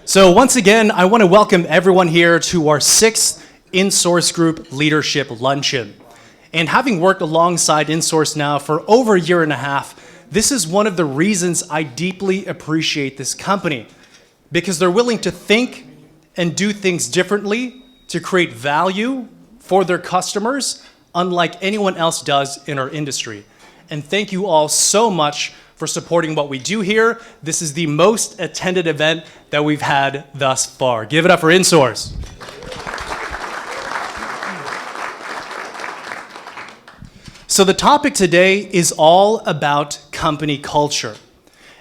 So once again, I want to welcome everyone here to our 6th InSource Group Leadership Luncheon. And having worked alongside InSource now for over a year and a half, this is one of the reasons I deeply appreciate this company, because they're willing to think and do things differently to create value for their customers, unlike anyone else does in our industry. And thank you all so much for supporting what we do here. This is the most attended event that we've had thus far. Give it up for InSource. So the topic today is all about company culture.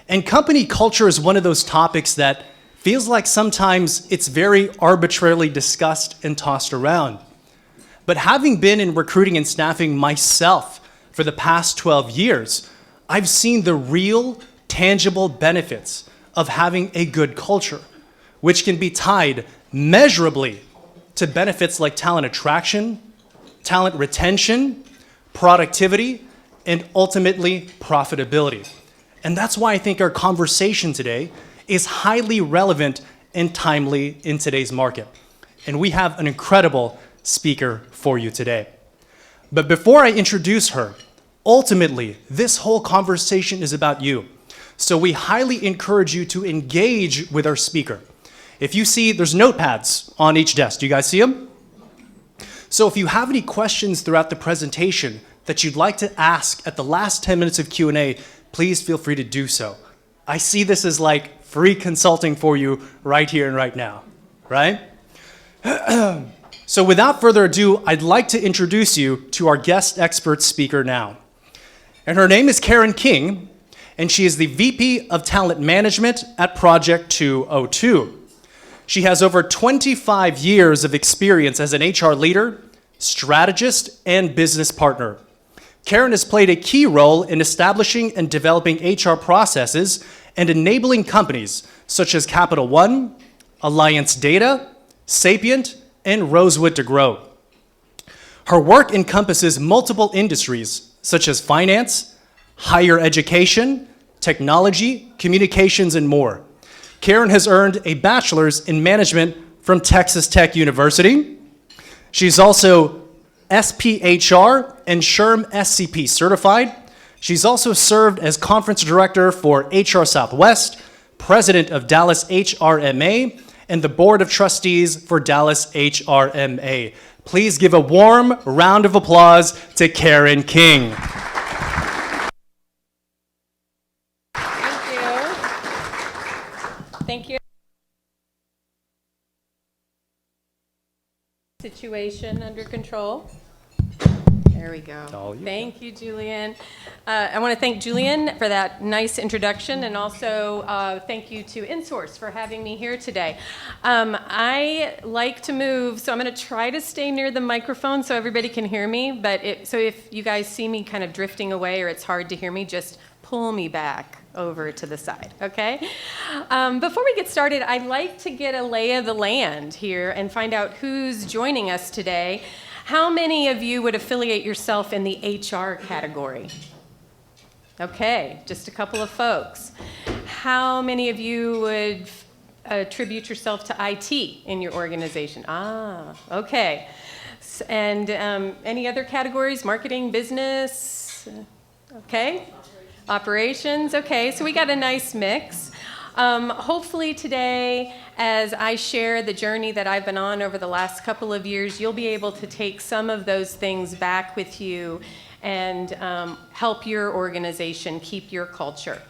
And company culture is one of those topics that feels like sometimes it's very arbitrarily discussed and tossed around. But having been in recruiting and staffing myself for the past 12 years, I've seen the real, tangible benefits of having a good culture, which can be tied measurably to benefits like talent attraction, talent retention, productivity, and ultimately profitability. And that's why I think our conversation today is highly relevant and timely in today's market. And we have an incredible speaker for you today. But before I introduce her, ultimately, this whole conversation is about you. So we highly encourage you to engage with our speaker. If you see, there's notepads on each desk. Do you guys see them? So if you have any questions throughout the presentation that you'd like to ask at the last 10 minutes of Q&A, please feel free to do so. I see this as like free consulting for you right here and right now, right? So without further ado, I'd like to introduce you to our guest expert speaker now. And her name is Karen King, and she is the VP of Talent Management at Project 202. She has over 25 years of experience as an HR leader, strategist, and business partner. Karen has played a key role in establishing and developing HR processes and enabling companies such as Capital One, Alliance Data, Sapient, and Rosewood to grow. Her work encompasses multiple industries such as finance, higher education, technology, communications, and more. Karen has earned a bachelor's in management from Texas Tech University. She's also SPHR and SHRM SCP certified. She's also served as conference director for HR Southwest, president of Dallas HRMA, and the board of trustees for Dallas HRMA. Please give a warm round of applause to Karen King. Thank you. Situation under control. There we go. Thank you, Julian. I want to thank Julian for that nice introduction, and also thank you to InSource for having me here today. I like to move, so I'm going to try to stay near the microphone so everybody can hear me, but so if you guys see me kind of drifting away or it's hard to hear me, just pull me back over to the side, okay? Before we get started, I'd like to get a lay of the land here and find out who's joining us today. How many of you would affiliate yourself in the HR category? Okay, just a couple of folks. How many of you would attribute yourself to IT in your organization? Okay. And any other categories? Marketing, business? Okay. Operations, okay, so we got a nice mix. Hopefully today, as I share the journey that I've been on over the last couple of years, you'll be able to take some of those things back with you and help your organization keep your culture.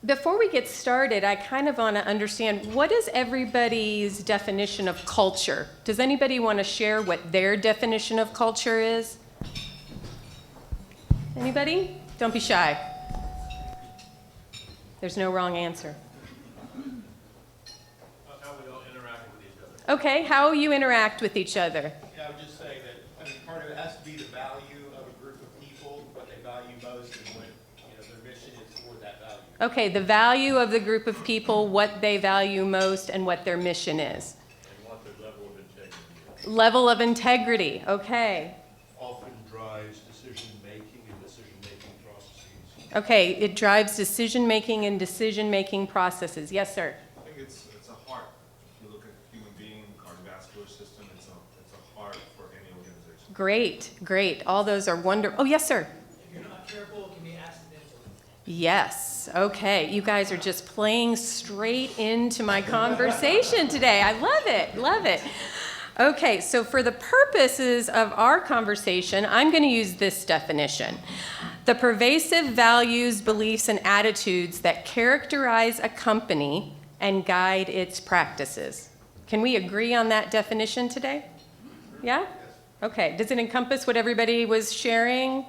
Before we get started, I kind of want to understand, what is everybody's definition of culture? Does anybody want to share what their definition of culture is? Anybody? Don't be shy. There's no wrong answer. How we all interact with each other. Okay, how you interact with each other. Yeah, I would just say that, part of it has to be the value of a group of people, what they value most, and what their mission is for that value. Okay, the value of the group of people, what they value most, and what their mission is. And what their level of integrity is. Level of integrity, okay. Often drives decision-making and decision-making processes. Okay, it drives decision-making and decision-making processes. Yes, sir? think it's a heart. If you look at human being, cardiovascular system, it's a heart for any organization. Great, great. All those are wonderful. Oh, yes, sir. If you're not careful, it can be accidental. Yes. Okay. You guys are just playing straight into my conversation today. I love it. Love it. Okay. So for the purposes of our conversation, I'm going to use this definition. The pervasive values, beliefs, and attitudes that characterize a company and guide its practices. Can we agree on that definition today? Yeah? Okay. Does it encompass what everybody was sharing?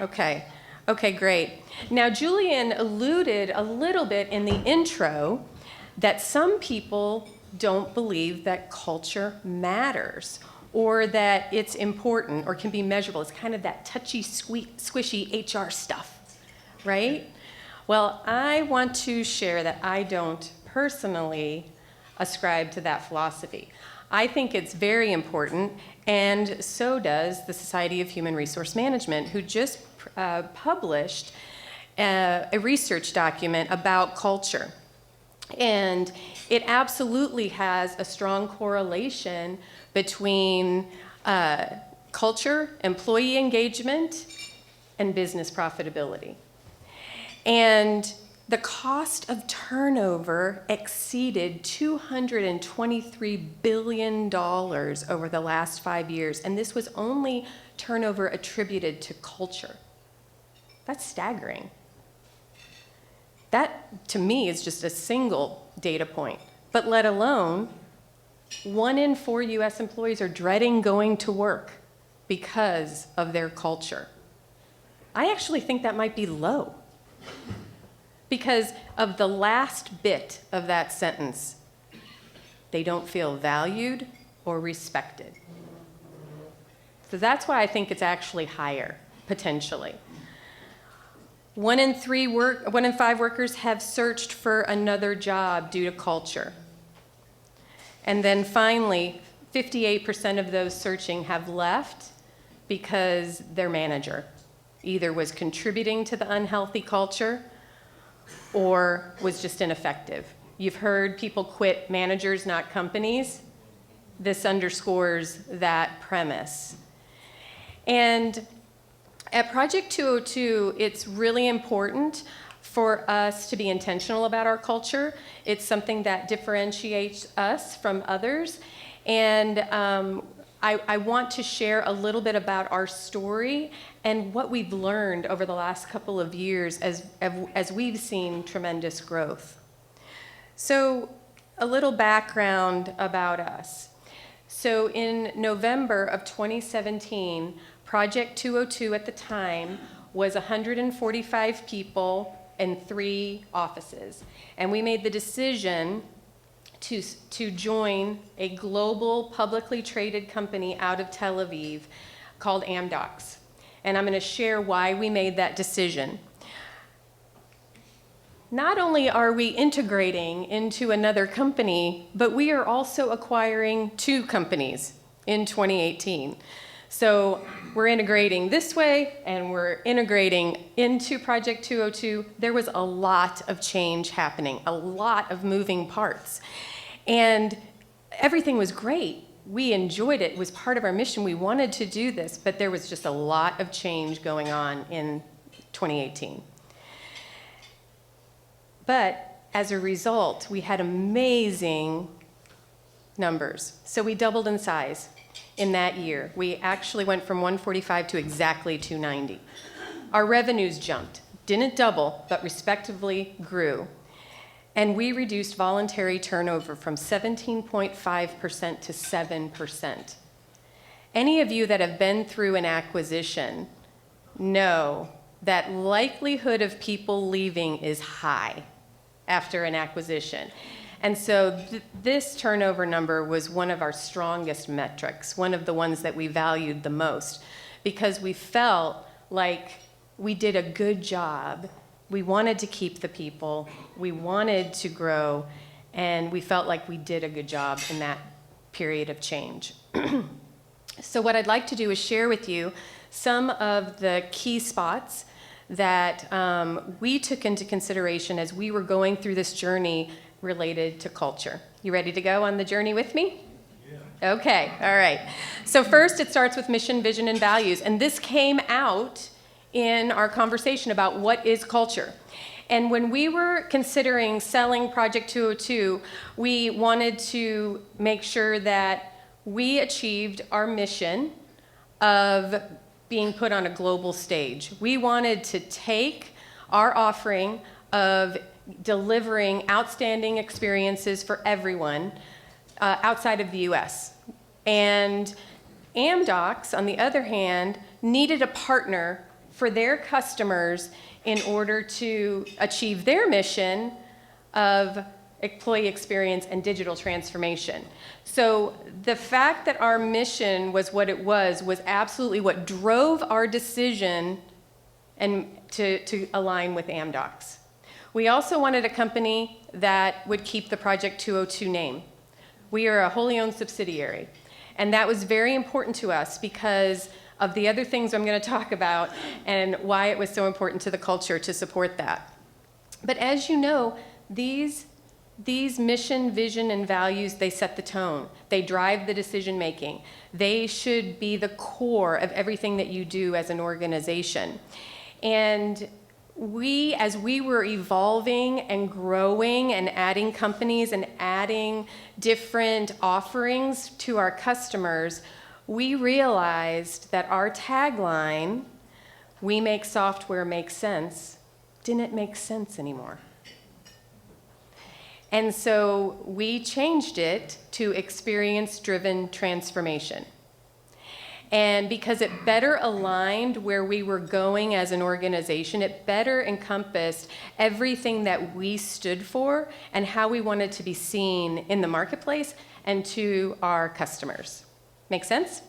Okay. Okay, great. Now, Julian alluded a little bit in the intro that some people don't believe that culture matters or that it's important or can be measurable. It's kind of that touchy, squishy HR stuff, right? Well, I want to share that I don't personally ascribe to that philosophy. I think it's very important, and so does the Society of Human Resource Management, who just published a research document about culture. And it absolutely has a strong correlation between culture, employee engagement, and business profitability. And the cost of turnover exceeded $223 billion over the last 5 years, and this was only turnover attributed to culture. That's staggering. That, to me, is just a single data point, but let alone 1 in 4 U.S. employees are dreading going to work because of their culture. I actually think that might be low because of the last bit of that sentence. They don't feel valued or respected. So that's why I think it's actually higher, potentially. 1 in 5 workers have searched for another job due to culture. And then finally, 58% of those searching have left because their manager either was contributing to the unhealthy culture or was just ineffective. You've heard people quit managers, not companies. This underscores that premise. And at Project 202, it's really important for us to be intentional about our culture. It's something that differentiates us from others. And I want to share a little bit about our story and what we've learned over the last couple of years as we've seen tremendous growth. So a little background about us. So in November of 2017, Project 202 at the time was 145 people and 3 offices. And we made the decision to join a global publicly traded company out of Tel Aviv called Amdocs. And I'm going to share why we made that decision. Not only are we integrating into another company, but we are also acquiring 2 companies in 2018. So we're integrating this way, and we're integrating into Project 202. There was a lot of change happening, a lot of moving parts. And everything was great. We enjoyed it. It was part of our mission. We wanted to do this, but there was just a lot of change going on in 2018. But as a result, we had amazing numbers. So we doubled in size in that year. We actually went from 145 to exactly 290. Our revenues jumped, didn't double, but respectively grew. And we reduced voluntary turnover from 17.5% to 7%. Any of you that have been through an acquisition know that likelihood of people leaving is high after an acquisition. And so this turnover number was one of our strongest metrics, one of the ones that we valued the most, because we felt like we did a good job. We wanted to keep the people, we wanted to grow, and we felt like we did a good job in that period of change. So what I'd like to do is share with you some of the key spots that we took into consideration as we were going through this journey related to culture. You ready to go on the journey with me? Yeah. Okay, all right. So first it starts with mission, vision, and values. And this came out in our conversation about what is culture. And when we were considering selling Project 202, we wanted to make sure that we achieved our mission of being put on a global stage. We wanted to take our offering of delivering outstanding experiences for everyone outside of the US. And Amdocs, on the other hand, needed a partner for their customers in order to achieve their mission of employee experience and digital transformation. So the fact that our mission was what it was absolutely what drove our decision and to align with Amdocs. We also wanted a company that would keep the Project 202 name. We are a wholly owned subsidiary, and that was very important to us because of the other things I'm going to talk about and why it was so important to the culture to support that. But as you know, these mission, vision, and values, they set the tone. They drive the decision making. They should be the core of everything that you do as an organization. And as we were evolving and growing and adding companies and adding different offerings to our customers, we realized that our tagline, "We make software make sense," didn't make sense anymore. And so we changed it to experience-driven transformation. And because it better aligned where we were going as an organization, it better encompassed everything that we stood for and how we wanted to be seen in the marketplace and to our customers. Make sense?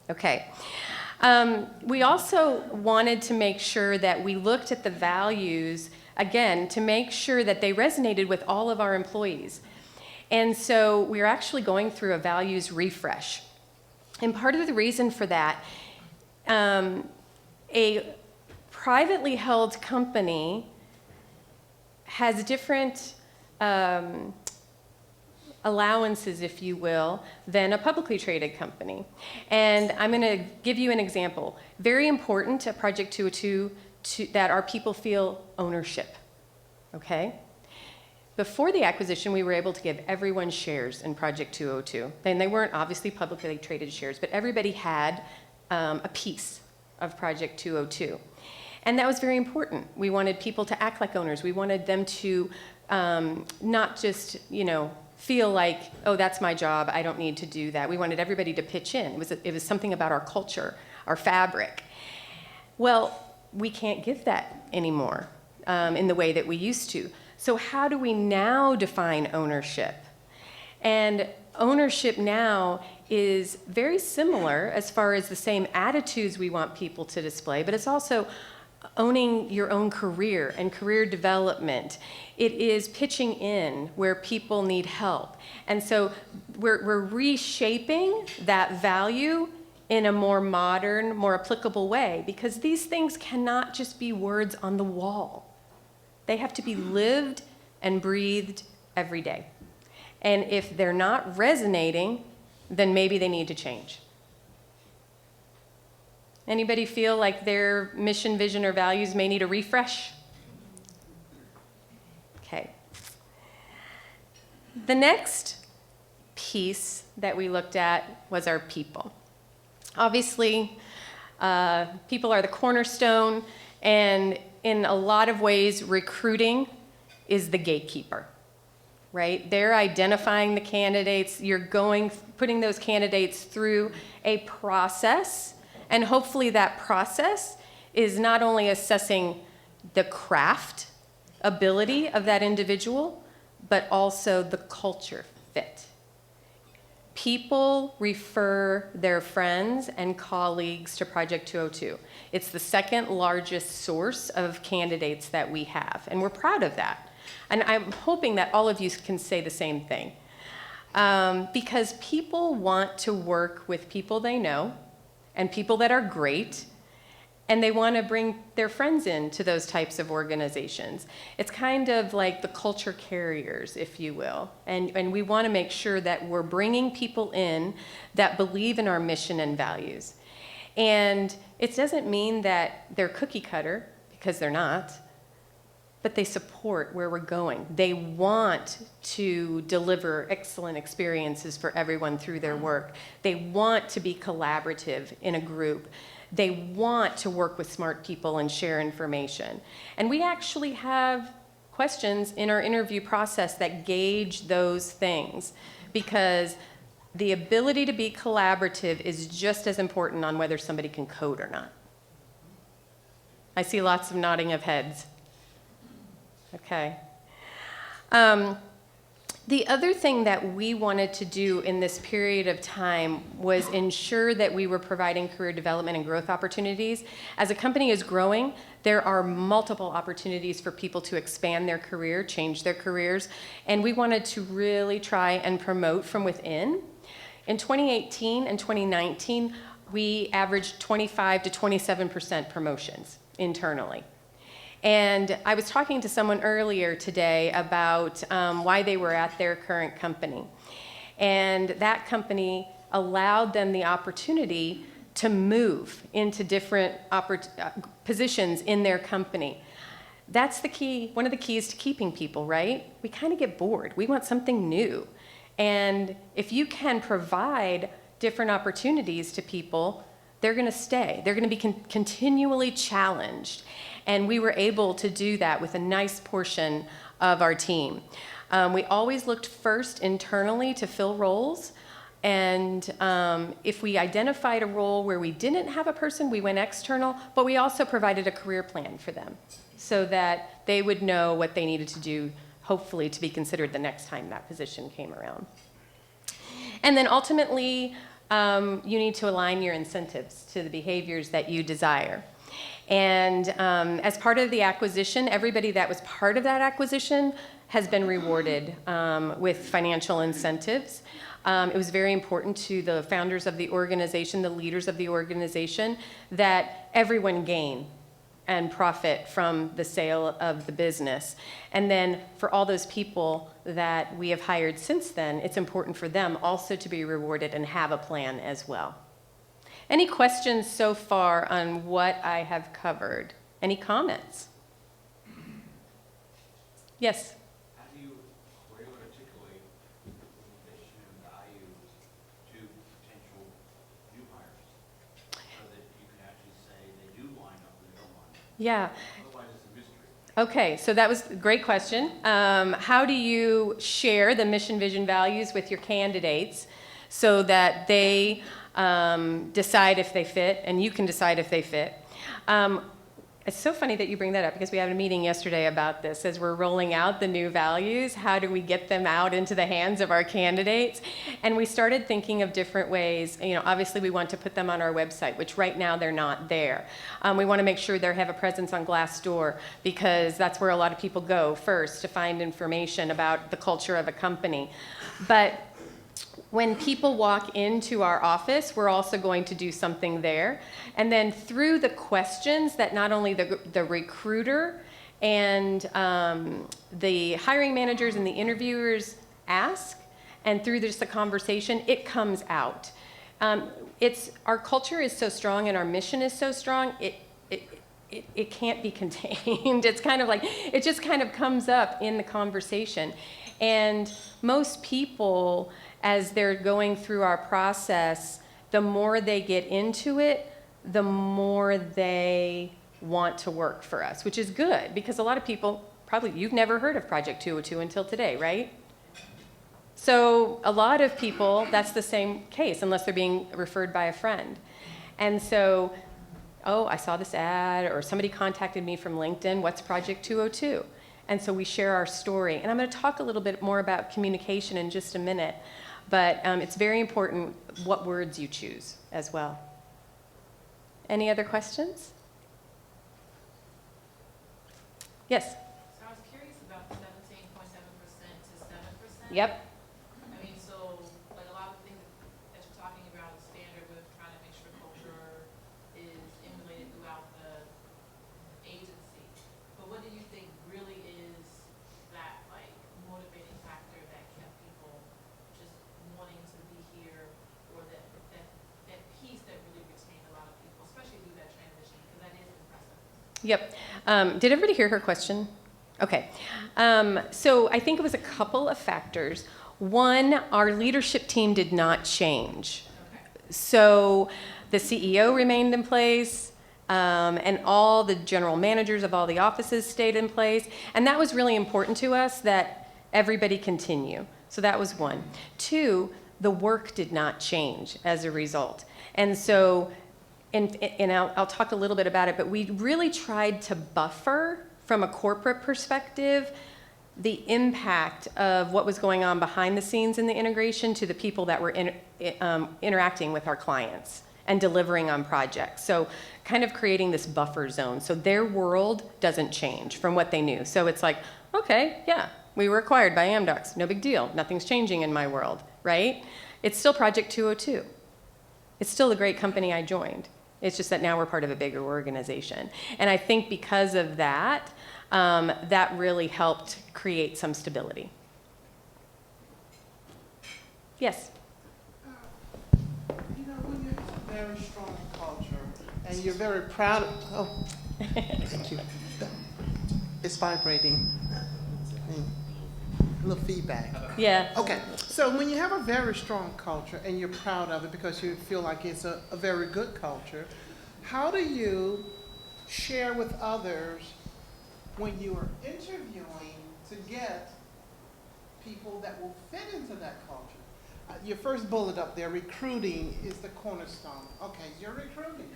Okay. We also wanted to make sure that we looked at the values, again, to make sure that they resonated with all of our employees. And so we're actually going through a values refresh. And part of the reason for that, a privately held company has different allowances, if you will, than a publicly traded company. And I'm going to give you an example. Very important at Project 202 that our people feel ownership, okay? Before the acquisition, we were able to give everyone shares in Project 202. And they weren't obviously publicly traded shares, but everybody had a piece of Project 202. And that was very important. We wanted people to act like owners. We wanted them to not just, feel like, oh, that's my job, I don't need to do that. We wanted everybody to pitch in. It was something about our culture, our fabric. Well, we can't give that anymore in the way that we used to. So how do we now define ownership? And ownership now is very similar as far as the same attitudes we want people to display, but it's also owning your own career and career development. It is pitching in where people need help. And so we're reshaping that value in a more modern, more applicable way, because these things cannot just be words on the wall. They have to be lived and breathed every day. And if they're not resonating, then maybe they need to change. Anybody feel like their mission, vision, or values may need a refresh? Okay. The next piece that we looked at was our people. Obviously, people are the cornerstone, and in a lot of ways, recruiting is the gatekeeper, right? They're identifying the candidates. You're putting those candidates through a process, and hopefully that process is not only assessing the craft ability of that individual, but also the culture fit. People refer their friends and colleagues to Project 202. It's the second largest source of candidates that we have, and we're proud of that. And I'm hoping that all of you can say the same thing. Because people want to work with people they know and people that are great, and they want to bring their friends into those types of organizations. It's kind of like the culture carriers, if you will. And we want to make sure that we're bringing people in that believe in our mission and values. And it doesn't mean that they're cookie cutter, because they're not, but they support where we're going. They want to deliver excellent experiences for everyone through their work. They want to be collaborative in a group. They want to work with smart people and share information. And we actually have questions in our interview process that gauge those things, because the ability to be collaborative is just as important on whether somebody can code or not. I see lots of nodding of heads. Okay. The other thing that we wanted to do in this period of time was ensure that we were providing career development and growth opportunities. As a company is growing, there are multiple opportunities for people to expand their career, change their careers, and we wanted to really try and promote from within. In 2018 and 2019, we averaged 25 to 27% promotions internally. And I was talking to someone earlier today about why they were at their current company. And that company allowed them the opportunity to move into different positions in their company. That's the key, one of the keys to keeping people, right? We kind of get bored. We want something new. And if you can provide different opportunities to people, they're going to stay. They're going to be continually challenged. And we were able to do that with a nice portion of our team. We always looked first internally to fill roles. And if we identified a role where we didn't have a person, we went external, but we also provided a career plan for them so that they would know what they needed to do, hopefully, to be considered the next time that position came around. And then ultimately, you need to align your incentives to the behaviors that you desire. And as part of the acquisition, everybody that was part of that acquisition has been rewarded with financial incentives. It was very important to the founders of the organization, the leaders of the organization, that everyone gain and profit from the sale of the business. And then for all those people that we have hired since then, it's important for them also to be rewarded and have a plan as well. Any questions so far on what I have covered? Any comments? Yes? How do you articulate the mission and values to potential new hires so that you can actually say they do line up or they don't line up? Yeah. Otherwise, it's a mystery. Okay, so that was a great question. How do you share the mission, vision, values with your candidates so that they decide if they fit, and you can decide if they fit? It's so funny that you bring that up, because we had a meeting yesterday about this. As we're rolling out the new values, how do we get them out into the hands of our candidates? And we started thinking of different ways. You know, obviously we want to put them on our website, which right now they're not there. We want to make sure they have a presence on Glassdoor, because that's where a lot of people go first to find information about the culture of a company. But when people walk into our office, we're also going to do something there. And then through the questions that not only the recruiter and the hiring managers and the interviewers ask, and through just the conversation, it comes out. Our culture is so strong and our mission is so strong, it can't be contained. It's kind of like, it just kind of comes up in the conversation. And most people, as they're going through our process, the more they get into it, the more they want to work for us, which is good, because a lot of people, probably you've never heard of Project 202 until today, right? So a lot of people, that's the same case, unless they're being referred by a friend. And so, oh, I saw this ad, or somebody contacted me from LinkedIn, what's Project 202? And so we share our story. And I'm going to talk a little bit more about communication in just a minute, but it's very important what words you choose as well. Any other questions? Yes? So I was curious about 17.7% to 7%. Yep. I mean, so like a lot of things that you're talking about is standard with trying to make sure culture is emulated throughout the Yep. Did everybody hear her question? Okay. So I think it was a couple of factors. One, our leadership team did not change. So the CEO remained in place, and all the general managers of all the offices stayed in place. And that was really important to us, that everybody continue. So that was one. Two, the work did not change as a result. And so, and I'll talk a little bit about it, but we really tried to buffer from a corporate perspective the impact of what was going on behind the scenes in the integration to the people that were interacting with our clients and delivering on projects. So kind of creating this buffer zone. So their world doesn't change from what they knew. So it's like, okay, yeah, we were acquired by Amdocs. No big deal. Nothing's changing in my world, right? It's still Project 202. It's still the great company I joined. It's just that now we're part of a bigger organization. And I think because of that, that really helped create some stability. Yes? You know, when you have a very strong culture and you're very proud of, oh, thank you. It's vibrating. A little feedback. Yeah. Okay, so when you have a very strong culture and you're proud of it because you feel like it's a very good culture, how do you share with others when you are interviewing to get people that will fit into that culture? Your first bullet up there, recruiting is the cornerstone. Okay, you're recruiting.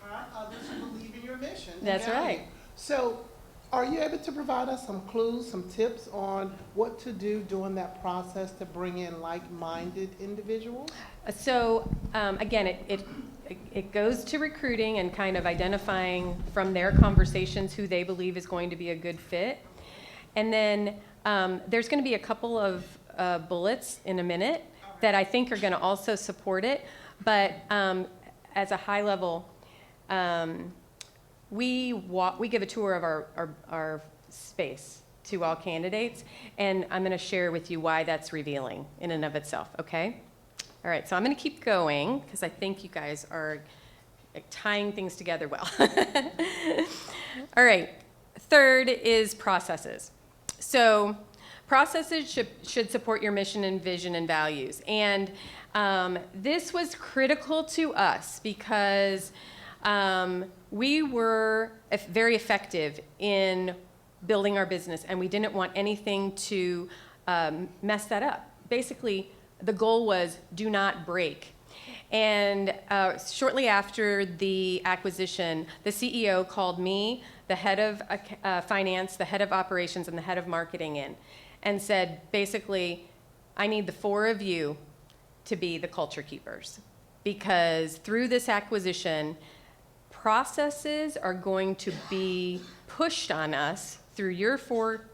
Hire others who believe in your mission. And That's value. right. So are you able to provide us some clues, some tips on what to do during that process to bring in like-minded individuals? So again, it goes to recruiting and kind of identifying from their conversations who they believe is going to be a good fit. And then there's going to be a couple of bullets in a minute that I think are going to also support it. But as a high level, we give a tour of our space to all candidates, and I'm going to share with you why that's revealing in and of itself, okay? All right, so I'm going to keep going because I think you guys are tying things together well. All right, third is processes. So processes should support your mission and vision and values. And this was critical to us because we were very effective in building our business, and we didn't want anything to mess that up. Basically, the goal was do not break. And shortly after the acquisition, the CEO called me, the head of finance, the head of operations, and the head of marketing in, and said, basically, I need the four of you to be the culture keepers. Because through this acquisition, processes are going to be pushed on us through your four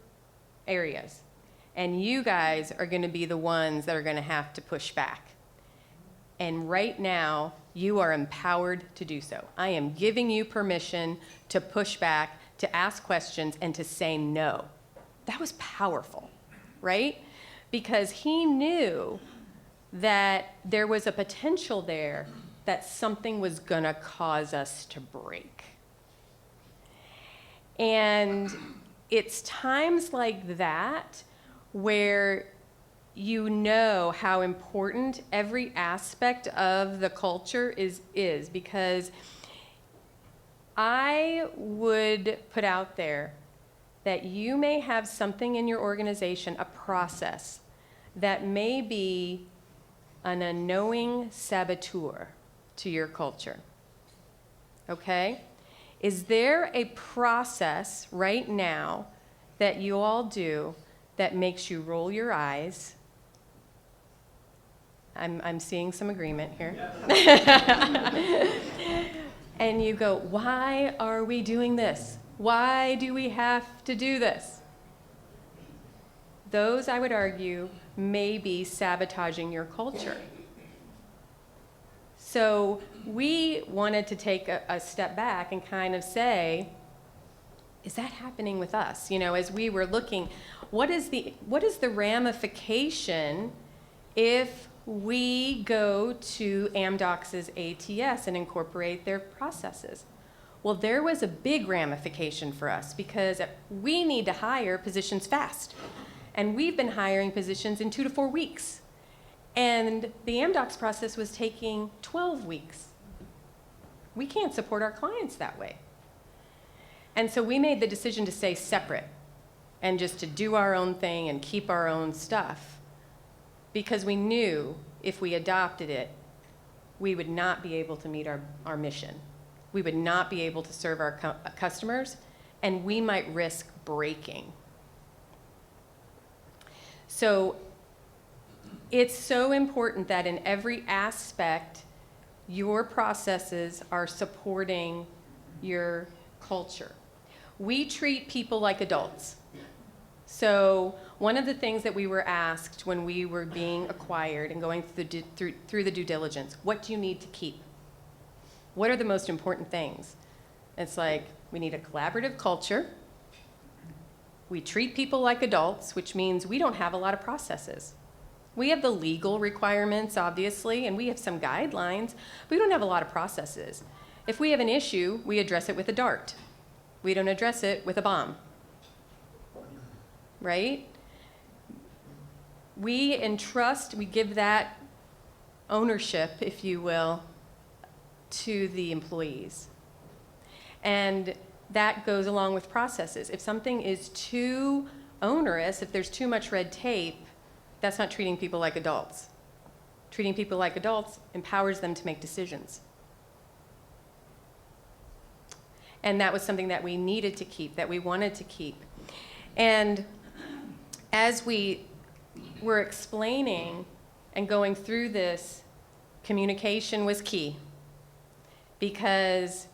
areas. And you guys are going to be the ones that are going to have to push back. And right now, you are empowered to do so. I am giving you permission to push back, to ask questions, and to say no. That was powerful, right? Because he knew that there was a potential there that something was going to cause us to break. And it's times like that where you know how important every aspect of the culture is because I would put out there that you may have something in your organization, a process, that may be an unknowing saboteur to your culture. Okay? Is there a process right now that you all do that makes you roll your eyes? I'm seeing some agreement here. And you go, why are we doing this? Why do we have to do this? Those, I would argue, may be sabotaging your culture. So we wanted to take a step back and kind of say, is that happening with us? You know, as we were looking, what is the ramification if we go to Amdocs's ATS and incorporate their processes? Well, there was a big ramification for us because we need to hire positions fast. And we've been hiring positions in 2 to 4 weeks. And the AmDocs process was taking 12 weeks. We can't support our clients that way. And so we made the decision to stay separate and just to do our own thing and keep our own stuff because we knew if we adopted it, we would not be able to meet our mission. We would not be able to serve our customers, and we might risk breaking. So it's so important that in every aspect, your processes are supporting your culture. We treat people like adults. So one of the things that we were asked when we were being acquired and going through the due diligence, what do you need to keep? What are the most important things? It's like, we need a collaborative culture. We treat people like adults, which means we don't have a lot of processes. We have the legal requirements, obviously, and we have some guidelines, but we don't have a lot of processes. If we have an issue, we address it with a dart. We don't address it with a bomb. Right? We entrust, we give that ownership, if you will, to the employees. And that goes along with processes. If something is too onerous, if there's too much red tape, that's not treating people like adults. Treating people like adults empowers them to make decisions. And that was something that we needed to keep, that we wanted to keep. And as we were explaining and going through this, communication was key because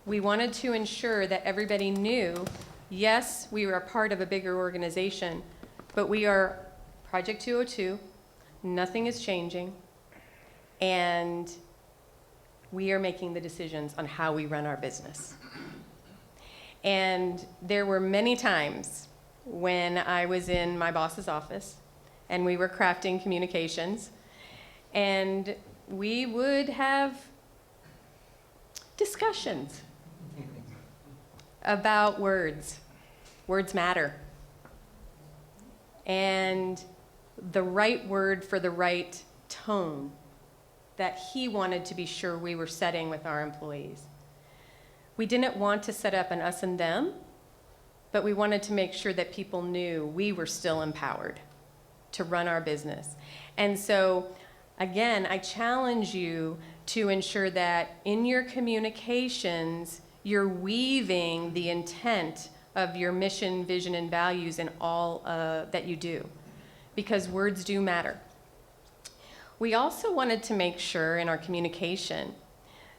we wanted to ensure that everybody knew, yes, we were a part of a bigger organization, but we are Project 202, nothing is changing, and we are making the decisions on how we run our business. And there were many times when I was in my boss's office and we were crafting communications, and we would have discussions about words. Words matter. And the right word for the right tone that he wanted to be sure we were setting with our employees. We didn't want to set up an us and them, but we wanted to make sure that people knew we were still empowered to run our business. And so, again, I challenge you to ensure that in your communications, you're weaving the intent of your mission, vision, and values in all that you do, because words do matter. We also wanted to make sure in our communication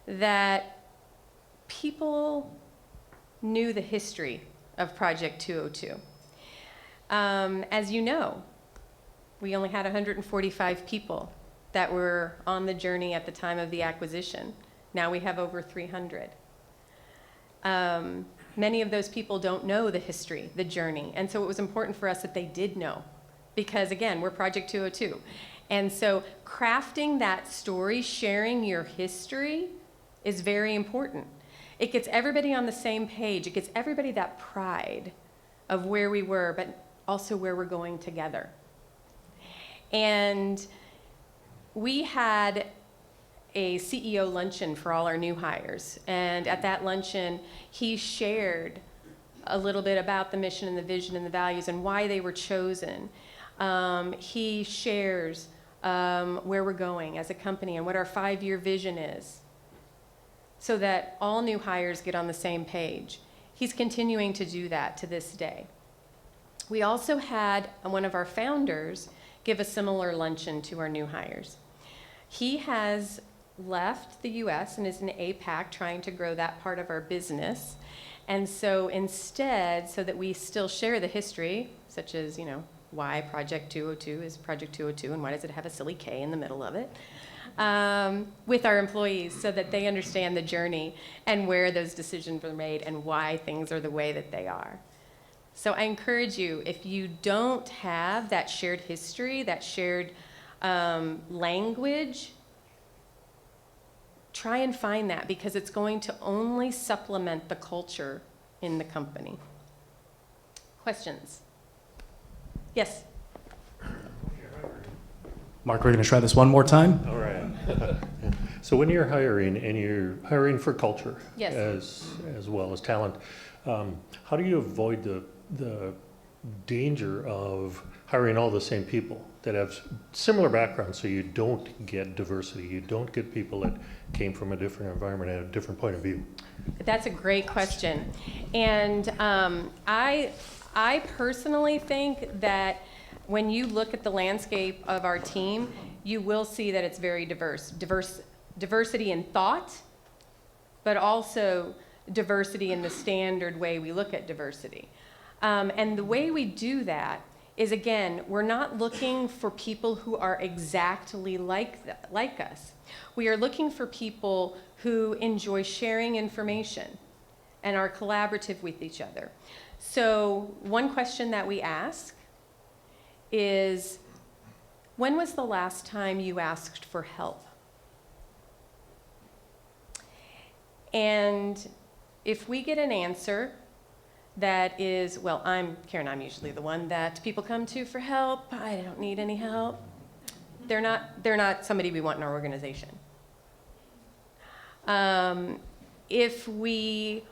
that people knew the history of Project 202. As you know, we only had 145 people that were on the journey at the time of the acquisition. Now we have over 300. Many of those people don't know the history, the journey, and so it was important for us that they did know, because again, we're Project 202. And so crafting that story, sharing your history is very important. It gets everybody on the same page. It gets everybody that pride of where we were, but also where we're going together. And we had a CEO luncheon for all our new hires. And at that luncheon, he shared a little bit about the mission and the vision and the values and why they were chosen. He shares where we're going as a company and what our 5-year vision is, so that all new hires get on the same page. He's continuing to do that to this day. We also had one of our founders give a similar luncheon to our new hires. He has left the US and is in APAC trying to grow that part of our business. And so instead, so that we still share the history, such as, why Project 202 is Project 202 and why does it have a silly K in the middle of it, with our employees so that they understand the journey and where those decisions were made and why things are the way that they are. So I encourage you, if you don't have that shared history, that shared language, try and find that, because it's going to only supplement the culture in the company. Questions? Yes? Mark, we're going to try this one more time. All right. So when you're hiring, and you're hiring for culture Yes. as well as talent, how do you avoid the danger of hiring all the same people that have similar backgrounds, so you don't get diversity, you don't get people that came from a different environment and a different point of view? That's a great question. And I personally think that when you look at the landscape of our team, you will see that it's very diverse. Diversity in thought, but also diversity in the standard way we look at diversity. And the way we do that is, again, we're not looking for people who are exactly like us. We are looking for people who enjoy sharing information and are collaborative with each other. So one question that we ask is, when was the last time you asked for help? And if we get an answer that is, well, Karen, I'm usually the one that people come to for help, I don't need any help, they're not somebody we want in our organization. If we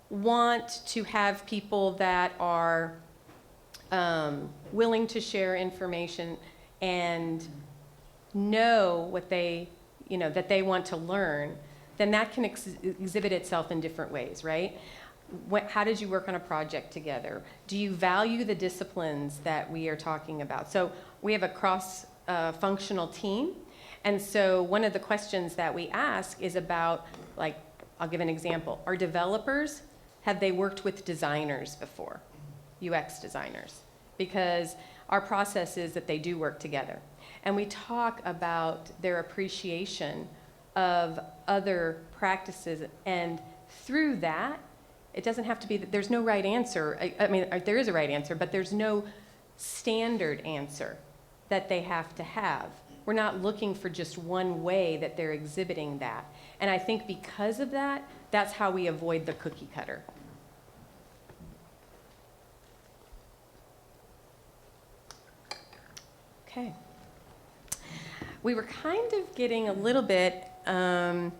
want to have people that are willing to share information and know what that they want to learn, then that can exhibit itself in different ways, right? How did you work on a project together? Do you value the disciplines that we are talking about? So we have a cross-functional team, and so one of the questions that we ask is about, like, I'll give an example. Our developers, have they worked with designers before? UX designers. Because our process is that they do work together. And we talk about their appreciation of other practices, and through that, it doesn't have to be that there's no right answer. I mean, there is a right answer, but there's no standard answer that they have to have. We're not looking for just one way that they're exhibiting that. And I think because of that, that's how we avoid the cookie cutter. Okay. We were kind of getting a little bit on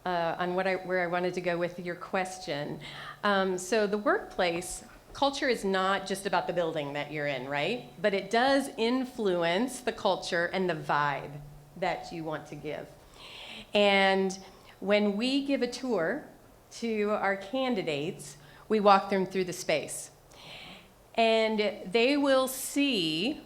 where I wanted to go with your question. So the workplace culture is not just about the building that you're in, right? But it does influence the culture and the vibe that you want to give. And when we give a tour to our candidates, we walk them through the space. And they will see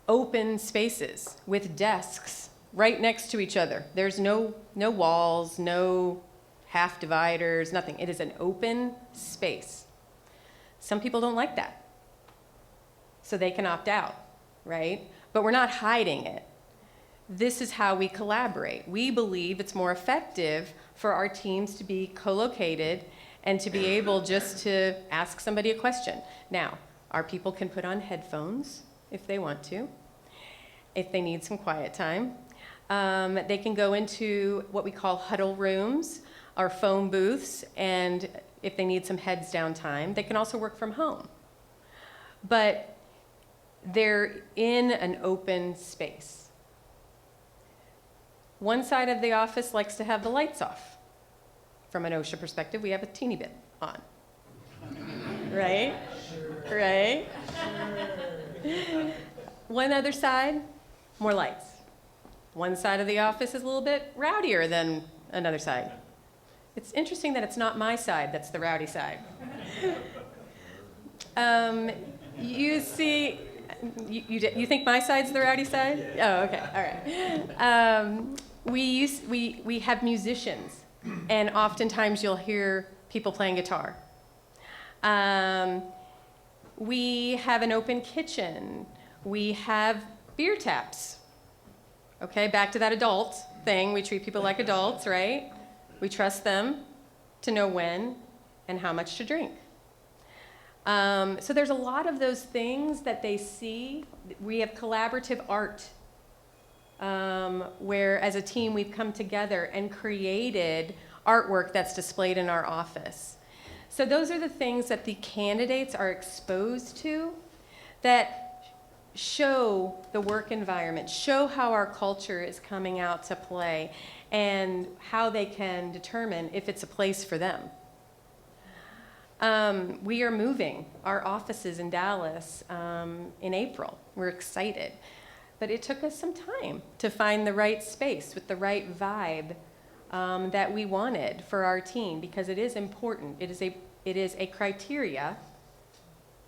open spaces with desks right next to each other. There's no walls, no half dividers, nothing. It is an open space. Some people don't like that, so they can opt out, right? But we're not hiding it. This is how we collaborate. We believe it's more effective for our teams to be co-located and to be able just to ask somebody a question. Now, our people can put on headphones if they want to, if they need some quiet time. They can go into what we call huddle rooms, our phone booths, and if they need some heads down time, they can also work from home. But they're in an open space. One side of the office likes to have the lights off. From an OSHA perspective, we have a teeny bit on. Right? Sure. Right? Sure. One other side, more lights. One side of the office is a little bit rowdier than another side. It's interesting that it's not my side that's the rowdy side. You see, you think my side's the rowdy side? Oh, okay, all right. We have musicians, and oftentimes you'll hear people playing guitar. We have an open kitchen. We have beer taps. Okay, back to that adult thing. We treat people like adults, right? We trust them to know when and how much to drink. So there's a lot of those things that they see. We have collaborative art. where as a team we've come together and created artwork that's displayed in our office. So those are the things that the candidates are exposed to that show the work environment, show how our culture is coming out to play, and how they can determine if it's a place for them. We are moving our offices in Dallas in April. We're excited. But it took us some time to find the right space with the right vibe that we wanted for our team, because it is important. It is a criteria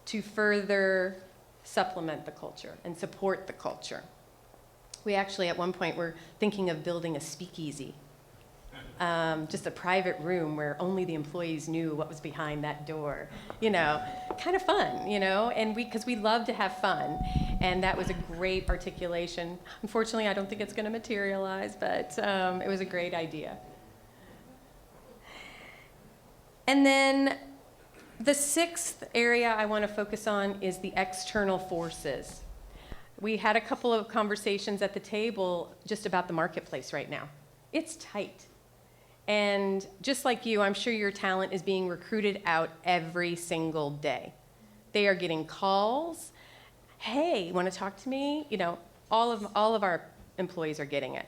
to further supplement the culture and support the culture. We actually, at one point, were thinking of building a speakeasy, just a private room where only the employees knew what was behind that door. Kind of fun, and because we love to have fun. And that was a great articulation. Unfortunately, I don't think it's going to materialize, but it was a great idea. And then the sixth area I want to focus on is the external forces. We had a couple of conversations at the table just about the marketplace right now. It's tight. And just like you, I'm sure your talent is being recruited out every single day. They are getting calls. Hey, you want to talk to me? All of our employees are getting it.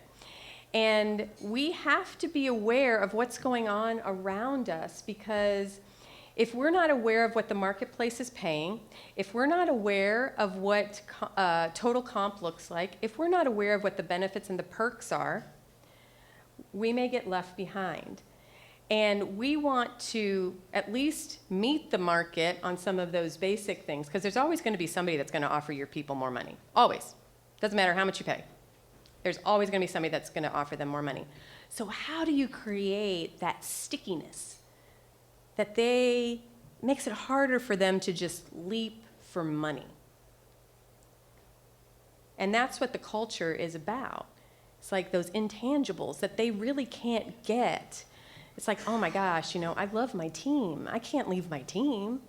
And we have to be aware of what's going on around us, because if we're not aware of what the marketplace is paying, if we're not aware of what total comp looks like, if we're not aware of what the benefits and the perks are, we may get left behind. And we want to at least meet the market on some of those basic things, because there's always going to be somebody that's going to offer your people more money. Always. Doesn't matter how much you pay. There's always going to be somebody that's going to offer them more money. So how do you create that stickiness that makes it harder for them to just leap for money? And that's what the culture is about. It's like those intangibles that they really can't get. It's like, oh my gosh, I love my team. I can't leave my team.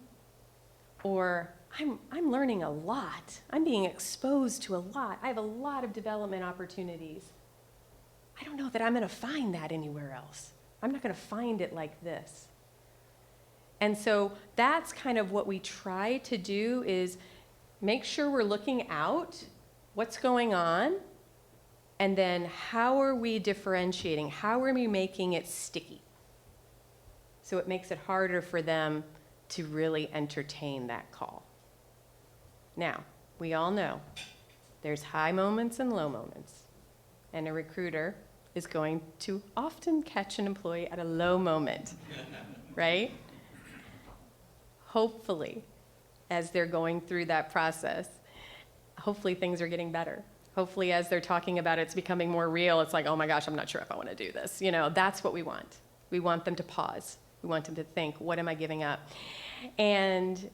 Or I'm learning a lot. I'm being exposed to a lot. I have a lot of development opportunities. I don't know that I'm going to find that anywhere else. I'm not going to find it like this. And so that's kind of what we try to do, is make sure we're looking out what's going on, and then how are we differentiating? How are we making it sticky? So it makes it harder for them to really entertain that call. Now, we all know there's high moments and low moments. And a recruiter is going to often catch an employee at a low moment, right? Hopefully, as they're going through that process, hopefully things are getting better. Hopefully, as they're talking about it, it's becoming more real. It's like, oh my gosh, I'm not sure if I want to do this. That's what we want. We want them to pause. We want them to think, what am I giving up? And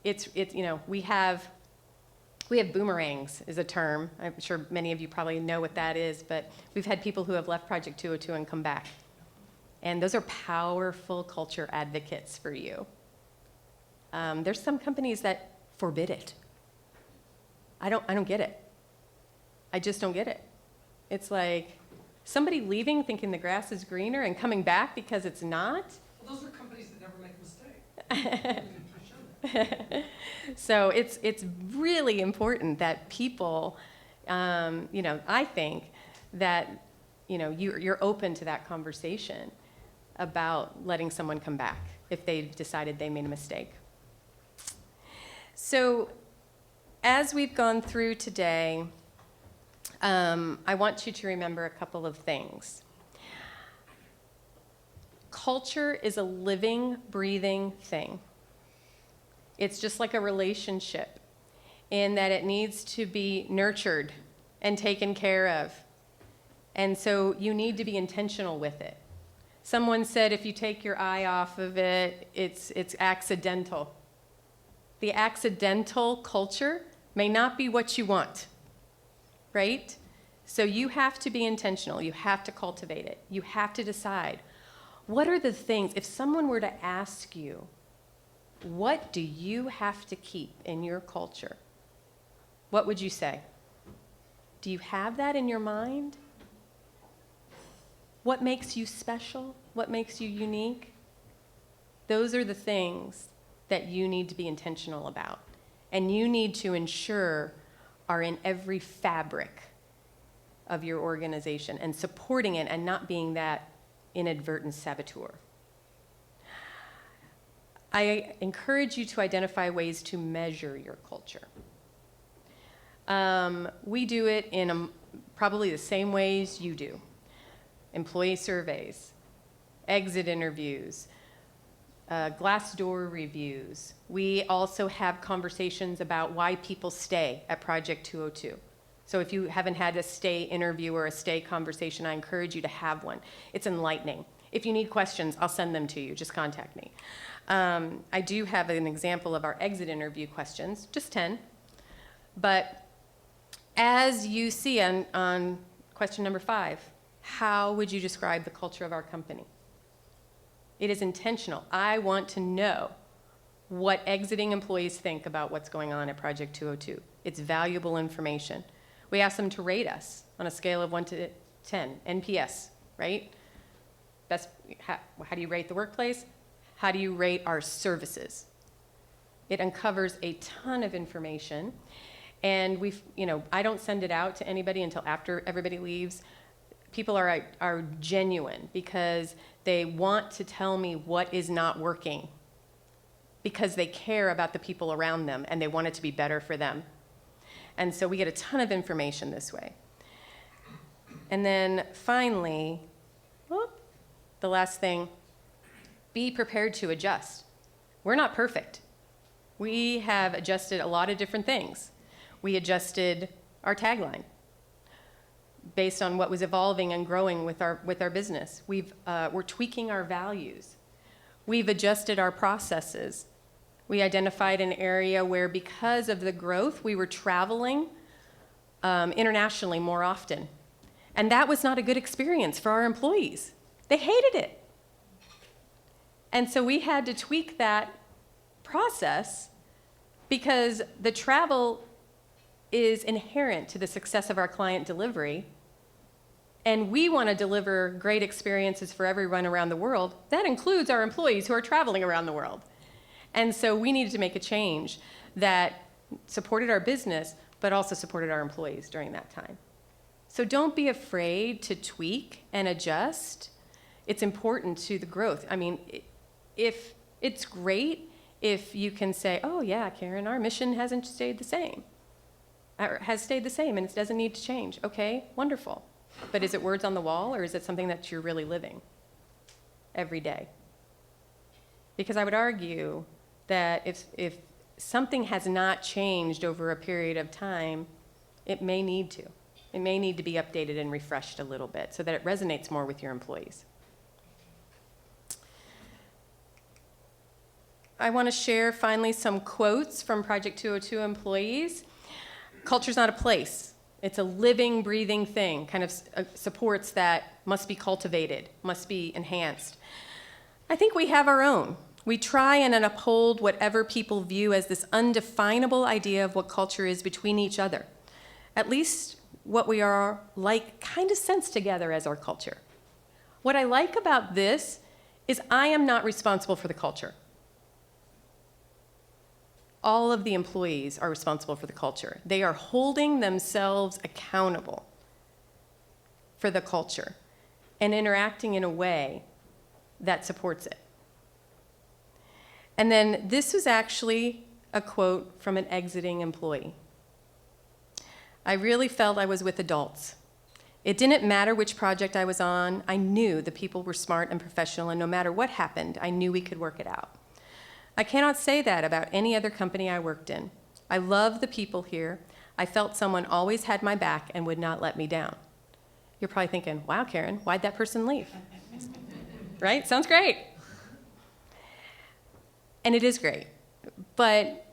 it's we have boomerangs is a term. I'm sure many of you probably know what that is, but we've had people who have left Project 202 and come back. And those are powerful culture advocates for you. There's some companies that forbid it. I don't get it. I just don't get it. It's like somebody leaving thinking the grass is greener and coming back because it's not. Well, those are companies that never make a mistake. So it's really important that people, I think that, you're open to that conversation about letting someone come back if they've decided they made a mistake. So as we've gone through today, I want you to remember a couple of things. Culture is a living, breathing thing. It's just like a relationship in that it needs to be nurtured and taken care of. And so you need to be intentional with it. Someone said if you take your eye off of it, it's accidental. The accidental culture may not be what you want, right? So you have to be intentional. You have to cultivate it. You have to decide, what are the things, if someone were to ask you, what do you have to keep in your culture? What would you say? Do you have that in your mind? What makes you special? What makes you unique? Those are the things that you need to be intentional about. And you need to ensure are in every fabric of your organization and supporting it and not being that inadvertent saboteur. I encourage you to identify ways to measure your culture. We do it in probably the same ways you do. Employee surveys, exit interviews, Glassdoor reviews. We also have conversations about why people stay at Project 202. So if you haven't had a stay interview or a stay conversation, I encourage you to have one. It's enlightening. If you need questions, I'll send them to you. Just contact me. I do have an example of our exit interview questions, just 10. But as you see on question number 5, how would you describe the culture of our company? It is intentional. I want to know what exiting employees think about what's going on at Project 202. It's valuable information. We ask them to rate us on a scale of 1 to 10, NPS, right? How do you rate the workplace? How do you rate our services? It uncovers a ton of information. And I don't send it out to anybody until after everybody leaves. People are genuine because they want to tell me what is not working because they care about the people around them and they want it to be better for them. And so we get a ton of information this way. And then finally, the last thing, be prepared to adjust. We're not perfect. We have adjusted a lot of different things. We adjusted our tagline based on what was evolving and growing with our business. We're tweaking our values. We've adjusted our processes. We identified an area where because of the growth, we were traveling internationally more often. And that was not a good experience for our employees. They hated it. And so we had to tweak that process because the travel is inherent to the success of our client delivery. And we want to deliver great experiences for everyone around the world. That includes our employees who are traveling around the world. And so we needed to make a change that supported our business, but also supported our employees during that time. So don't be afraid to tweak and adjust. It's important to the growth. I mean, if it's great if you can say, oh yeah, Karen, our mission hasn't stayed the same. Or has stayed the same and it doesn't need to change. Okay, wonderful. But is it words on the wall or is it something that you're really living every day? Because I would argue that if something has not changed over a period of time, it may need to. It may need to be updated and refreshed a little bit so that it resonates more with your employees. I want to share finally some quotes from Project 202 employees. Culture's not a place. It's a living, breathing thing, kind of supports that must be cultivated, must be enhanced. I think we have our own. We try and uphold whatever people view as this undefinable idea of what culture is between each other. At least what we are like kind of sense together as our culture. What I like about this is I am not responsible for the culture. All of the employees are responsible for the culture. They are holding themselves accountable for the culture and interacting in a way that supports it. And then this was actually a quote from an exiting employee. I really felt I was with adults. It didn't matter which project I was on. I knew the people were smart and professional, and no matter what happened, I knew we could work it out. I cannot say that about any other company I worked in. I love the people here. I felt someone always had my back and would not let me down. You're probably thinking, wow, Karen, why'd that person leave? Right? Sounds great. And it is great. But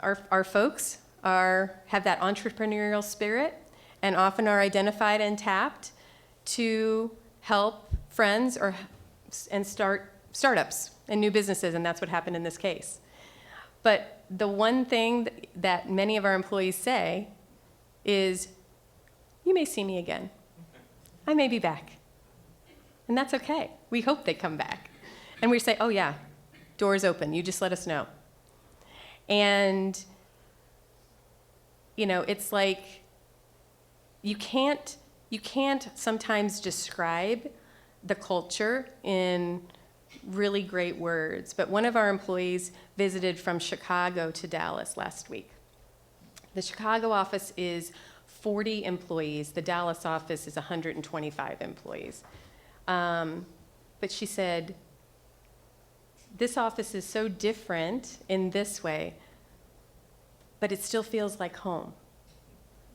our folks have that entrepreneurial spirit and often are identified and tapped to help friends and start startups and new businesses, and that's what happened in this case. But the one thing that many of our employees say is, you may see me again. I may be back. And that's okay. We hope they come back. And we say, oh yeah, door's open. You just let us know. And, it's like you can't sometimes describe the culture in really great words. But one of our employees visited from Chicago to Dallas last week. The Chicago office is 40 employees. The Dallas office is 125 employees. But she said, this office is so different in this way, but it still feels like home.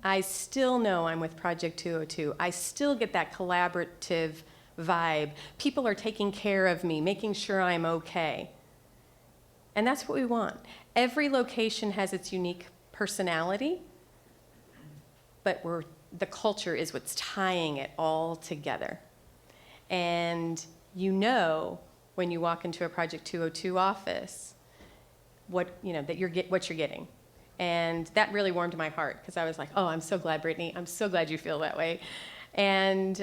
I still know I'm with Project 202. I still get that collaborative vibe. People are taking care of me, making sure I'm okay. And that's what we want. Every location has its unique personality, but the culture is what's tying it all together. And when you walk into a Project 202 office, what you're getting. And that really warmed my heart, because I was like, oh, I'm so glad, Brittany. I'm so glad you feel that way. And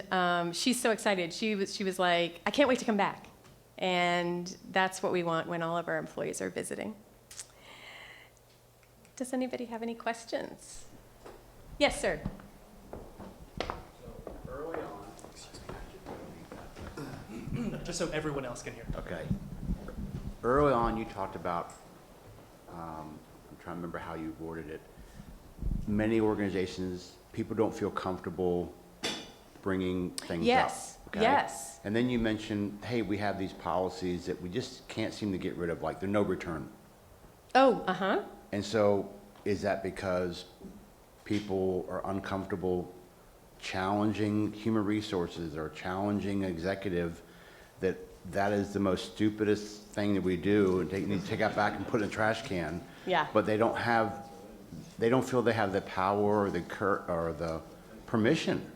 she's so excited. She was like, I can't wait to come back. And that's what we want when all of our employees are visiting. Does anybody have any questions? Yes, sir. Just so everyone else can hear. Okay. Early on, you talked about, I'm trying to remember how you worded it. Many organizations, people don't feel comfortable bringing things Yes, up. Okay? yes. And then you mentioned, hey, we have these policies that we just can't seem to get rid of, like the no return. Oh, uh-huh. And so is that because people are uncomfortable challenging human resources or challenging executive that is the most stupidest thing that we do and need to take that back and put it in a trash can? Yeah. But they don't feel they have the power or the permission.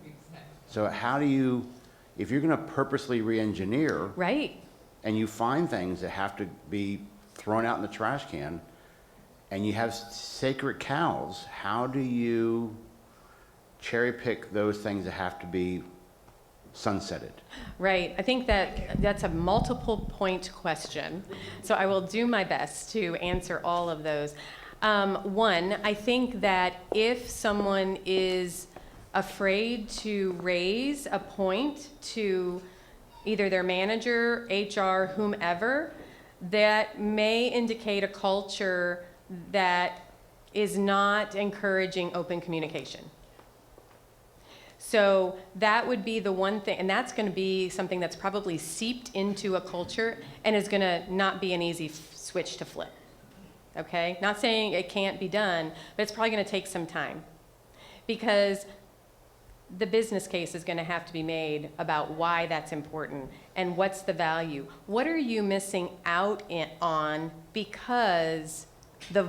So how do you, if you're going to purposely re-engineer, Right. and you find things that have to be thrown out in the trash can, and you have sacred cows, how do you cherry pick those things that have to be sunsetted? Right. I think that's a multiple point question. So I will do my best to answer all of those. One, I think that if someone is afraid to raise a point to either their manager, HR, whomever, that may indicate a culture that is not encouraging open communication. So that would be the one thing, and that's going to be something that's probably seeped into a culture and is going to not be an easy switch to flip. Okay? Not saying it can't be done, but it's probably going to take some time, because the business case is going to have to be made about why that's important and what's the value. What are you missing out on because the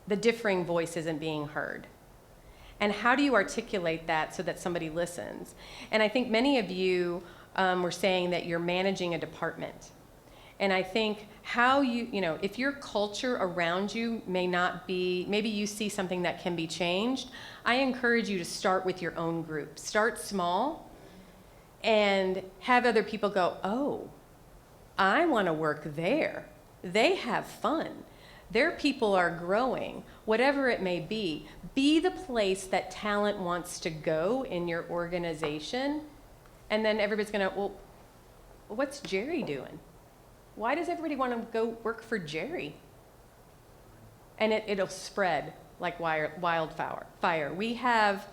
differing voice isn't being heard? And how do you articulate that so that somebody listens? And I think many of you were saying that you're managing a department. And I think how if your culture around you may not be, maybe you see something that can be changed, I encourage you to start with your own group. Start small and have other people go, oh, I want to work there. They have fun. Their people are growing, whatever it may be. Be the place that talent wants to go in your organization. And then everybody's going to, well, what's Jerry doing? Why does everybody want to go work for Jerry? And it'll spread like wildfire. We had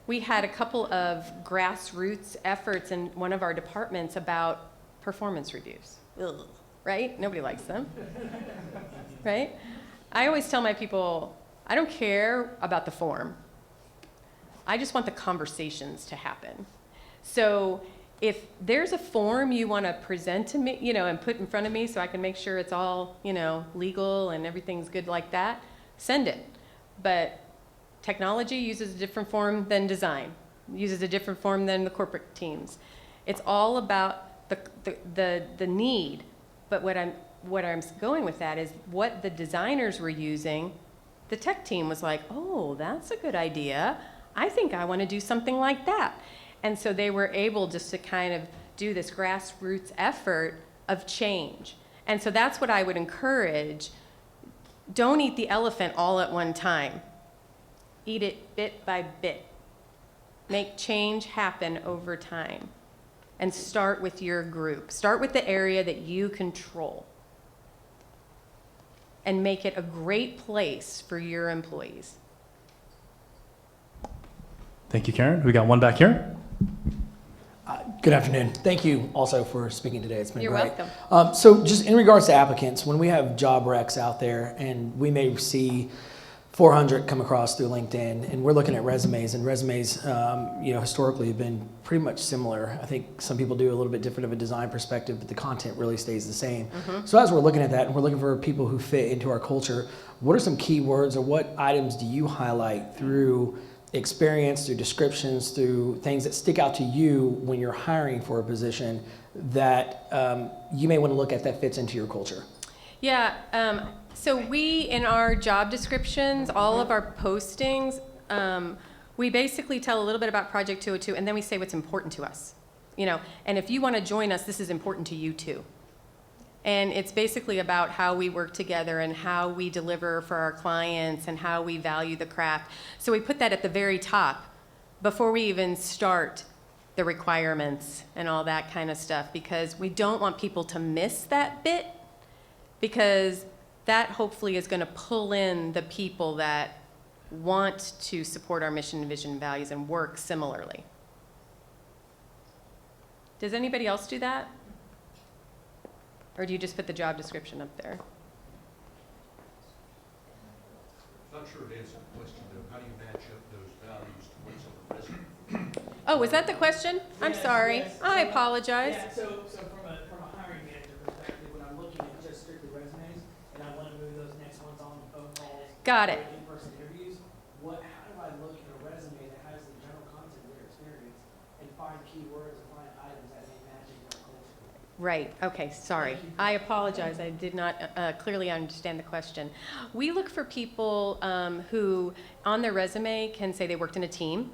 a couple of grassroots efforts in one of our departments about performance reviews. Ugh, right? Nobody likes them. Right? I always tell my people, I don't care about the form. I just want the conversations to happen. So if there's a form you want to present to me, and put in front of me so I can make sure it's all, legal and everything's good like that, send it. But technology uses a different form than design, uses a different form than the corporate teams. It's all about the need. But what I'm going with that is what the designers were using the tech team was like, oh, that's a good idea. I think I want to do something like that. And so they were able just to kind of do this grassroots effort of change. And so that's what I would encourage. Don't eat the elephant all at one time. Eat it bit by bit. Make change happen over time. And start with your group. Start with the area that you control. And make it a great place for your employees. Thank you, Karen. We got one back here. Good afternoon. Thank you also for speaking today. It's been You're great. welcome. So just in regards to applicants, when we have job recs out there and we may see 400 come across through LinkedIn and we're looking at resumes, and resumes historically have been pretty much similar. I think some people do a little bit different of a design perspective, but the content really stays the same. Mm-hmm. So as we're looking at that and we're looking for people who fit into our culture, what are some keywords or what items do you highlight through experience, through descriptions, through things that stick out to you when you're hiring for a position that you may want to look at that fits into your culture? Yeah, so we, in our job descriptions, all of our postings, we basically tell a little bit about Project 202, and then we say what's important to us. And if you want to join us, this is important to you too. And it's basically about how we work together and how we deliver for our clients and how we value the craft. So we put that at the very top before we even start the requirements and all that kind of stuff, because we don't want people to miss that bit, because that hopefully is going to pull in the people that want to support our mission, vision, and values and work similarly. Does anybody else do that? Or do you just put the job description up there? Not sure it answered the question, though. How do you match up those values to what's on the resume? Oh, was that the question? I'm Yes, sorry. yes. I apologize. Yeah, so from a hiring manager perspective, when I'm looking at just strictly resumes, and I want to move those next ones on to phone calls, Got it. or in-person interviews, how do I look at a resume that has the general content of their experience and find keywords and find items that may match into our culture? Right, okay, sorry. I apologize, I did not clearly understand the question. We look for people who, on their resume, can say they worked in a team.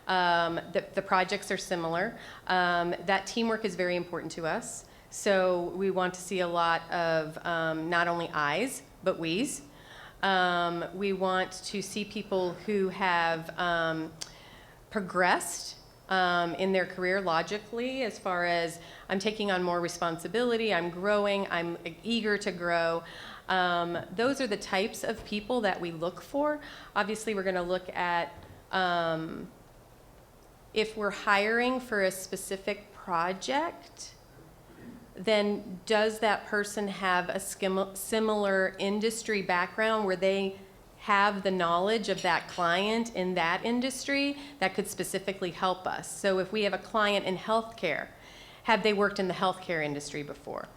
The projects are similar. That teamwork is very important to us. So we want to see a lot of not only I's, but we's. We want to see people who have progressed in their career logically, as far as I'm taking on more responsibility, I'm growing, I'm eager to grow. Those are the types of people that we look for. Obviously, we're going to look at if we're hiring for a specific project, then does that person have a similar industry background where they have the knowledge of that client in that industry that could specifically help us? So if we have a client in healthcare, have they worked in the healthcare industry before?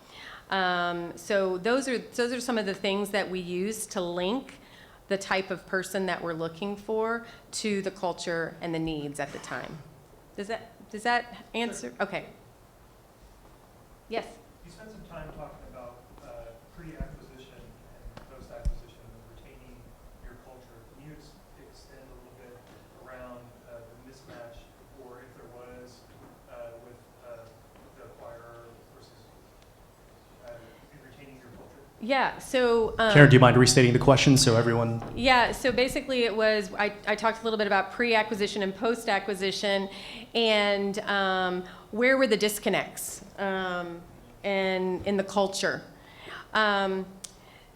So those are some of the things that we use to link the type of person that we're looking for to the culture and the needs at the time. Does that answer? Okay. Yes. You spent some time talking about pre-acquisition and post-acquisition and retaining your culture. Can you extend a little bit around the mismatch, or if there was, with the acquirer versus retaining your culture? Yeah, so... Karen, do you mind restating the question so everyone... Yeah, so basically it was, I talked a little bit about pre-acquisition and post-acquisition, and where were the disconnects and in the culture.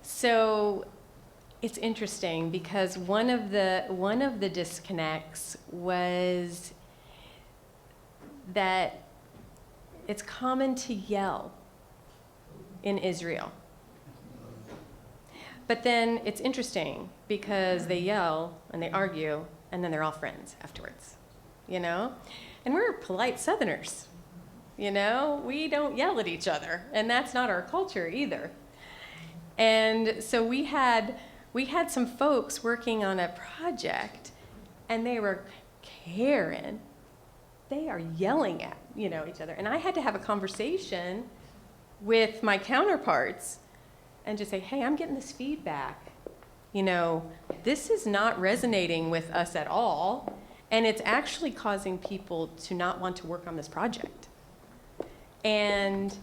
So it's interesting because one of the disconnects was that it's common to yell in Israel. But then it's interesting because they yell and they argue and then they're all friends afterwards, And we're polite Southerners, We don't yell at each other, and that's not our culture either. And so we had some folks working on a project, and they were Karen. They are yelling at each other, and I had to have a conversation with my counterparts and just say, hey, I'm getting this feedback you know, this is not resonating with us at all, and it's actually causing people to not want to work on this project. And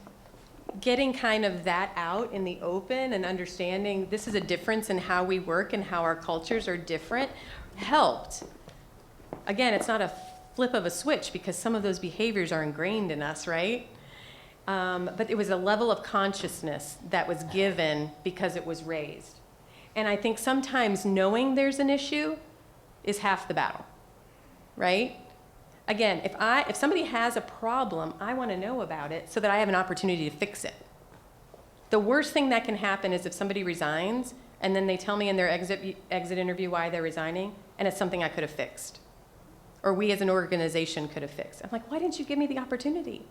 getting kind of that out in the open and understanding this is a difference in how we work and how our cultures are different helped. Again, it's not a flip of a switch because some of those behaviors are ingrained in us, right? But it was a level of consciousness that was given because it was raised. And I think sometimes knowing there's an issue is half the battle, right? Again, if somebody has a problem, I want to know about it so that I have an opportunity to fix it. The worst thing that can happen is if somebody resigns and then they tell me in their exit interview why they're resigning, and it's something I could have fixed, or we as an organization could have fixed. I'm like, why didn't you give me the opportunity?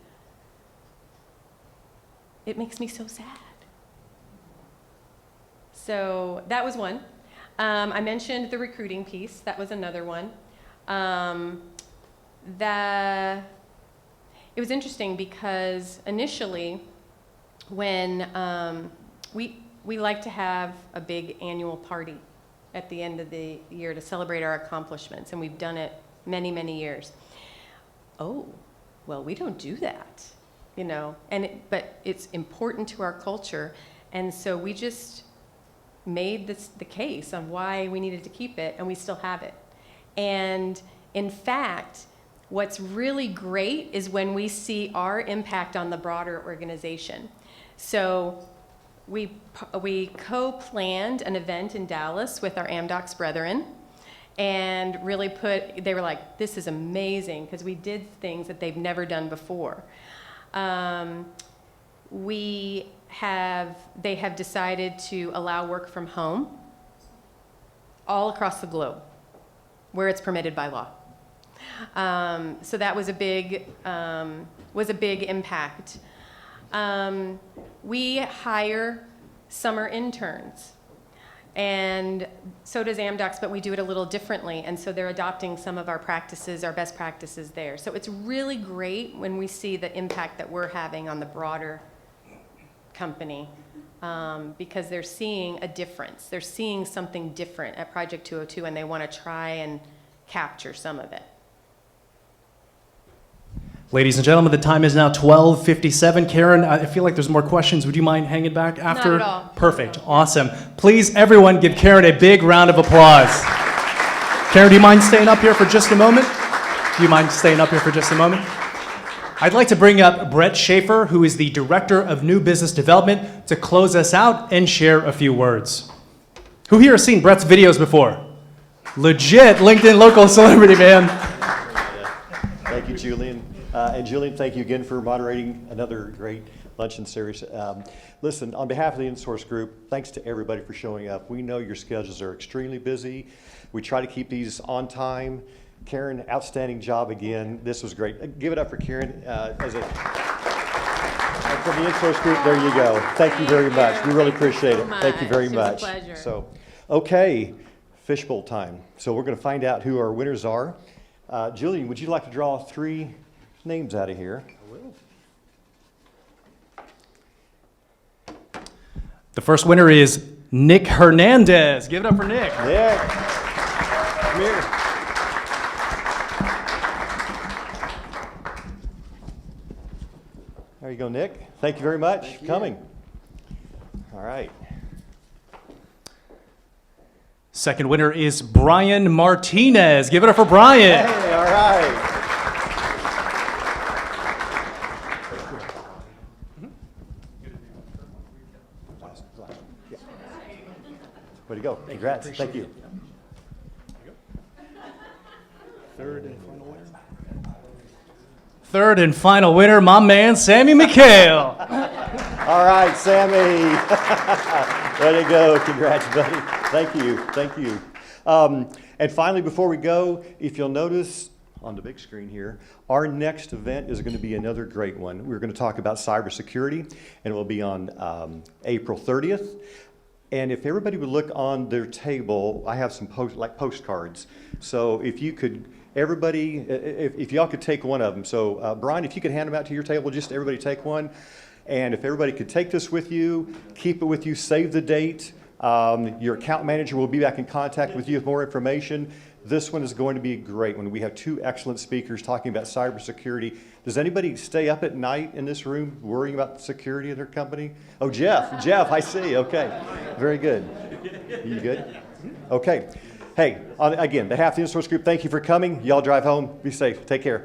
It makes me so sad. So that was one. I mentioned the recruiting piece. That was another one. It was interesting because initially when we like to have a big annual party at the end of the year to celebrate our accomplishments, and we've done it many, many years. Oh, well, we don't do that, you know, but it's important to our culture, and so we just made the case on why we needed to keep it, and we still have it. And in fact, what's really great is when we see our impact on the broader organization. So we co-planned an event in Dallas with our Amdocs brethren, and really they were like, this is amazing, because we did things that they've never done before. They have decided to allow work from home all across the globe, where it's permitted by law. So that was a big impact. We hire summer interns, and so does Amdocs, but we do it a little differently, and so they're adopting some of our practices, our best practices there. So it's really great when we see the impact that we're having on the broader company, because they're seeing a difference. They're seeing something different at Project 202, and they want to try and capture some of it. Ladies and gentlemen, the time is now 12:57. Karen, I feel like there's more questions. Would you mind hanging back after? Not at all. Perfect. Awesome. Please, everyone, give Karen a big round of applause. Karen, do you mind staying up here for just a moment? I'd like to bring up Brett Schaefer, who is the Director of New Business Development, to close us out and share a few words. Who here has seen Brett's videos before? Legit LinkedIn local celebrity, man. Thank you, Julian. And Julian, thank you again for moderating another great luncheon series. Listen, on behalf of the InSource group, thanks to everybody for showing up. We know your schedules are extremely busy. We try to keep these on time. Karen, outstanding job again. This was great. Give it up for Karen. And from the InSource group, there you go. Thank you very much. We really appreciate it. Thank you very much. It was a pleasure. So, okay, fishbowl time. So we're going to find out who our winners are. Julian, would you like to draw 3 names out of here? I will. The first winner is Nick Hernandez. Give it up for Nick. Nick, come here. There you go, Nick. Thank you very much for coming. All right. Second winner is Brian Martinez. Give it up for Brian. Hey, all right. Way to go. Congrats. Thank you. Third and final winner, my man, Sammy McHale. All right, Sammy. Way to go. Congrats, buddy. Thank you. And finally, before we go, if you'll notice on the big screen here, our next event is going to be another great one. We're going to talk about cybersecurity, and it will be on April 30th. And if everybody would look on their table, I have some postcards. So if you could, everybody, if y'all could take one of them. So Brian, if you could hand them out to your table, just everybody take one. And if everybody could take this with you, keep it with you, save the date. Your account manager will be back in contact with you with more information. This one is going to be a great one. We have two excellent speakers talking about cybersecurity. Does anybody stay up at night in this room worrying about the security of their company? Oh, Jeff, I see. Okay, very good. You good? Okay. Hey, on, again, behalf of the InSource Group, thank you for coming. Y'all drive home. Be safe. Take care.